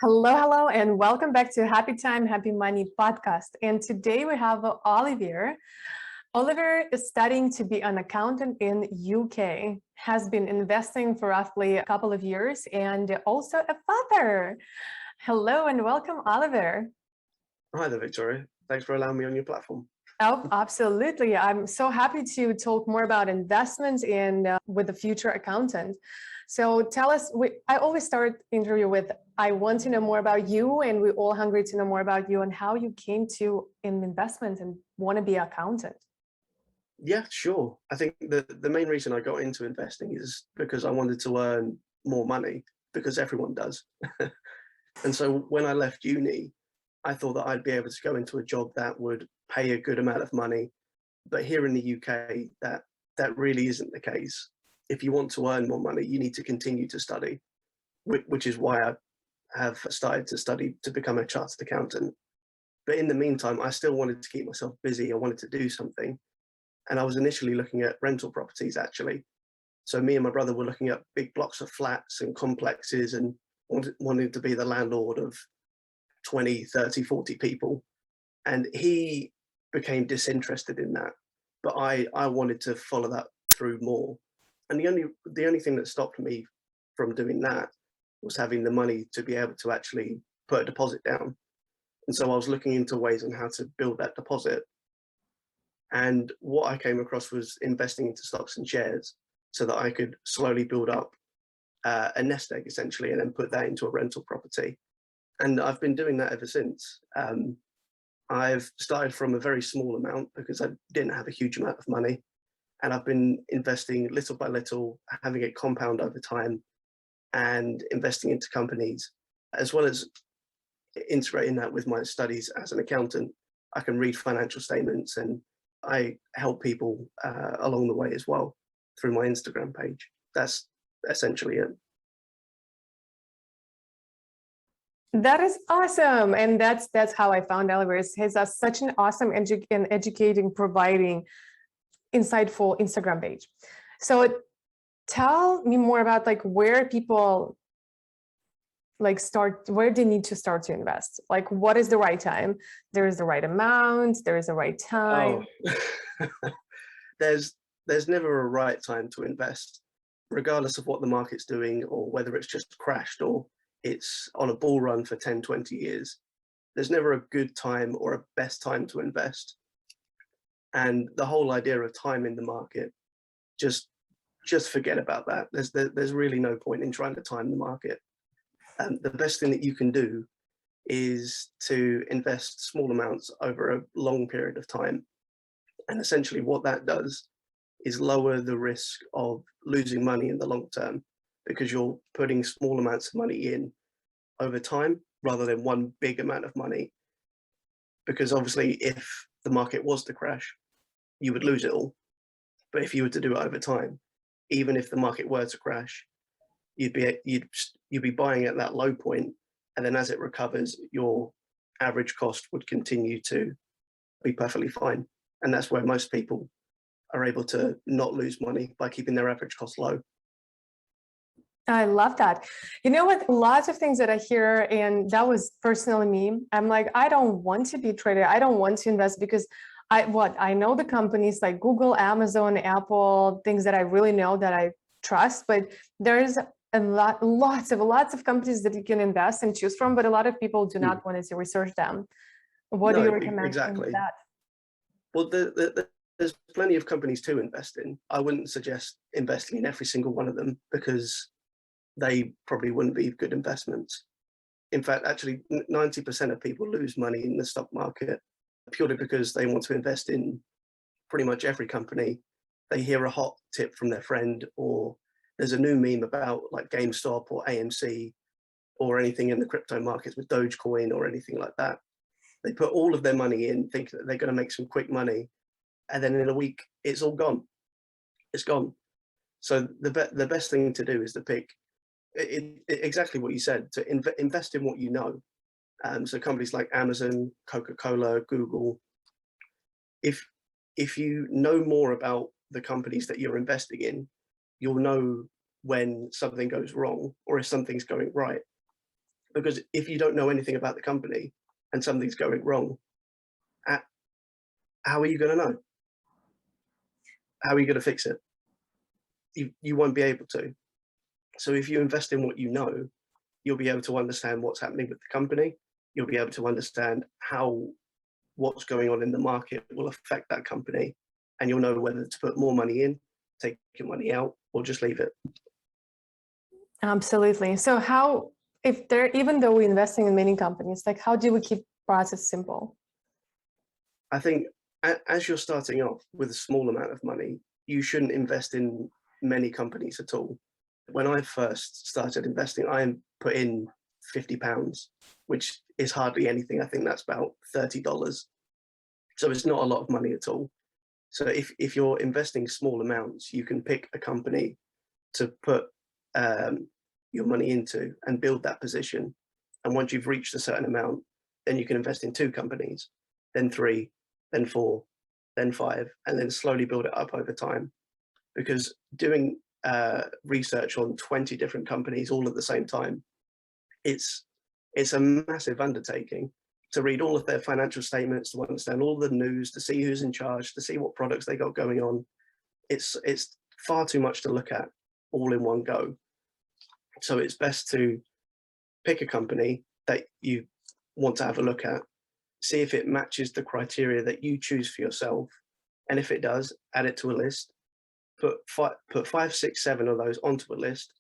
Hello, hello, and welcome back to Happy Time, Happy Money podcast. And today we have Oliver. Oliver is studying to be an accountant in UK, has been investing for roughly a couple of years, and also a father. Hello and welcome, Oliver. Hi there, Victoria. Thanks for allowing me on your platform. Oh, absolutely. I'm so happy to talk more about investments and with the future accountant. So tell us, I always start interview with, I want to know more about you, and we're all hungry to know more about you and how you came to investments and want to be an accountant. Yeah, sure. I think the main reason I got into investing is because I wanted to earn more money, because everyone does. And so when I left uni, I thought that I'd be able to go into a job that would pay a good amount of money. But here in the UK, that really isn't the case. If you want to earn more money, you need to continue to study, which is why I have started to study to become a chartered accountant. But in the meantime, I still wanted to keep myself busy. I wanted to do something. And I was initially looking at rental properties, actually. So me and my brother were looking at big blocks of flats and complexes and wanted to be the landlord of 20, 30, 40 people. And he became disinterested in that. But I wanted to follow that through more. And the only thing that stopped me from doing that was having the money to be able to actually put a deposit down. And so I was looking into ways on how to build that deposit. And what I came across was investing into stocks and shares so that I could slowly build up a nest egg, essentially, and then put that into a rental property. And I've been doing that ever since. I've started from a very small amount because I didn't have a huge amount of money. And I've been investing little by little, having it compound over time and investing into companies, as well as integrating that with my studies as an accountant. I can read financial statements and I help people along the way as well through my Instagram page. That's essentially it. That is awesome. And that's how I found Oliver. He's such an awesome and educating, providing insightful Instagram page. So tell me more about like where people start, where they need to start to invest. Like what is the right time? There is the right amount, there is the right time. Oh. there's never a right time to invest, regardless of what the market's doing or whether it's just crashed or it's on a bull run for 10, 20 years. There's never a good time or a best time to invest. And the whole idea of time in the market, just forget about that. There's really no point in trying to time the market. The best thing that you can do is to invest small amounts over a long period of time. And essentially what that does is lower the risk of losing money in the long term, because you're putting small amounts of money in over time rather than one big amount of money. Because obviously if the market was to crash, you would lose it all. But if you were to do it over time, even if the market were to crash, you'd be buying at that low point, and then as it recovers, your average cost would continue to be perfectly fine. And that's where most people are able to not lose money, by keeping their average cost low. I love that. You know what? Lots of things that I hear, and that was personally me. I'm like, I don't want to be a trader. I don't want to invest because I know the companies like Google, Amazon, Apple, things that I really know that I trust, but there's lots of companies that you can invest and choose from, but a lot of people do not want to research them. What do you recommend exactly. that? Well, there's plenty of companies to invest in. I wouldn't suggest investing in every single one of them because they probably wouldn't be good investments. In fact, actually 90% of people lose money in the stock market purely because they want to invest in pretty much every company. They hear a hot tip from their friend, or there's a new meme about like GameStop or AMC or anything in the crypto markets with Dogecoin or anything like that. They put all of their money in, thinking that they're going to make some quick money, and then in a week it's all gone. It's gone. So the best thing to do is to pick exactly what you said, to invest in what you know. So companies like Amazon, Coca-Cola, Google. If you know more about the companies that you're investing in, you'll know when something goes wrong or if something's going right. Because if you don't know anything about the company and something's going wrong, how are you going to know? How are you going to fix it? You won't be able to. So if you invest in what you know, you'll be able to understand what's happening with the company. You'll be able to understand how what's going on in the market will affect that company, and you'll know whether to put more money in, take your money out, or just leave it. Absolutely. So how, if there, even though we're investing in many companies, like how do we keep process simple? I think as you're starting off with a small amount of money, you shouldn't invest in many companies at all. When I first started investing, I put in £50, which is hardly anything. I think that's about $30. So it's not a lot of money at all. So if you're investing small amounts, you can pick a company to put your money into and build that position. And once you've reached a certain amount, then you can invest in 2 companies, then 3, then 4, then 5, and then slowly build it up over time. Because doing research on 20 different companies all at the same time, it's a massive undertaking to read all of their financial statements, to understand all the news, to see who's in charge, to see what products they got going on. It's far too much to look at all in one go. So it's best to pick a company that you want to have a look at, see if it matches the criteria that you choose for yourself. And if it does, add it to a list, put 5, 6, 7 of those onto a list,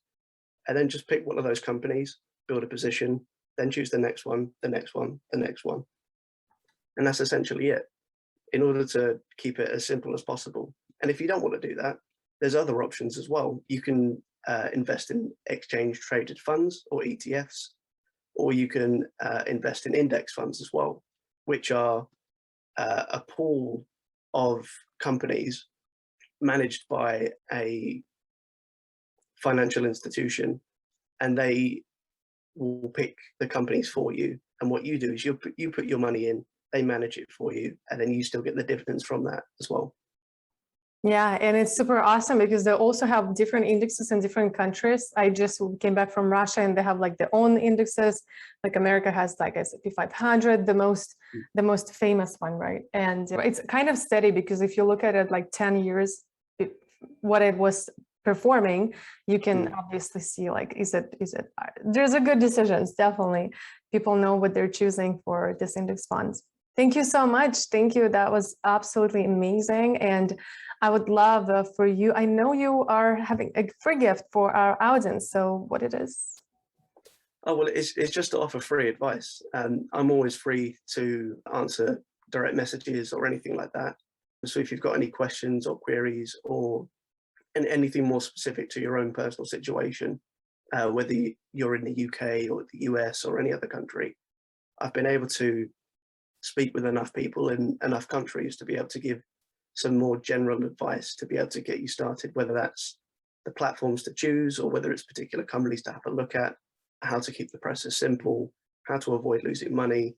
and then just pick one of those companies, build a position, then choose the next one, the next one, the next one. And that's essentially it, in order to keep it as simple as possible. And if you don't want to do that, there's other options as well. You can invest in exchange traded funds or ETFs, or you can invest in index funds as well, which are a pool of companies managed by a financial institution, and they will pick the companies for you. And what you do is you put your money in, they manage it for you, and then you still get the dividends from that as well. Yeah, and it's super awesome because they also have different indexes in different countries. I just came back from Russia and they have like their own indexes. Like America has like S&P 500, the most famous one, right? And it's kind of steady because if you look at it like 10 years, what it was performing, you can obviously see like, is it, there's a good decisions, definitely. People know what they're choosing for this index funds. Thank you so much. Thank you. That was absolutely amazing. And I would love for you, I know you are having a free gift for our audience. So what it is? Oh, well, it's just to offer free advice. And I'm always free to answer direct messages or anything like that. So if you've got any questions or queries or anything more specific to your own personal situation, whether you're in the UK or the US or any other country, I've been able to speak with enough people in enough countries to be able to give some more general advice to be able to get you started, whether that's the platforms to choose or whether it's particular companies to have a look at, how to keep the process simple, how to avoid losing money,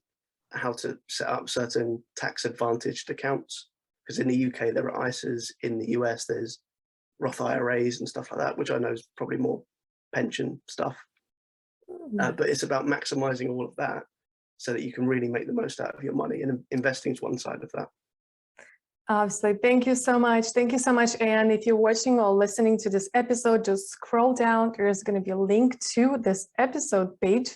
how to set up certain tax advantaged accounts. Because in the UK, there are ISAs, in the US, there's Roth IRAs and stuff like that, which I know is probably more pension stuff. But it's about maximizing all of that so that you can really make the most out of your money, and investing is one side of that. Absolutely. Thank you so much. Thank you so much. And if you're watching or listening to this episode, just scroll down. There's going to be a link to this episode page.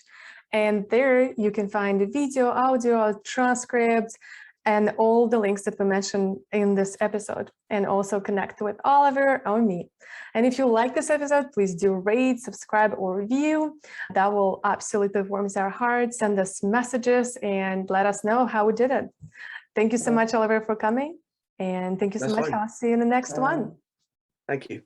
And there you can find the video, audio, transcripts, and all the links that we mentioned in this episode, and also connect with Oliver or me. And if you like this episode, please do rate, subscribe, or review. That will absolutely warm our hearts, send us messages, and let us know how we did it. Thank you so much, Oliver, for coming. And thank you so much. I'll see you in the next one. Thank you.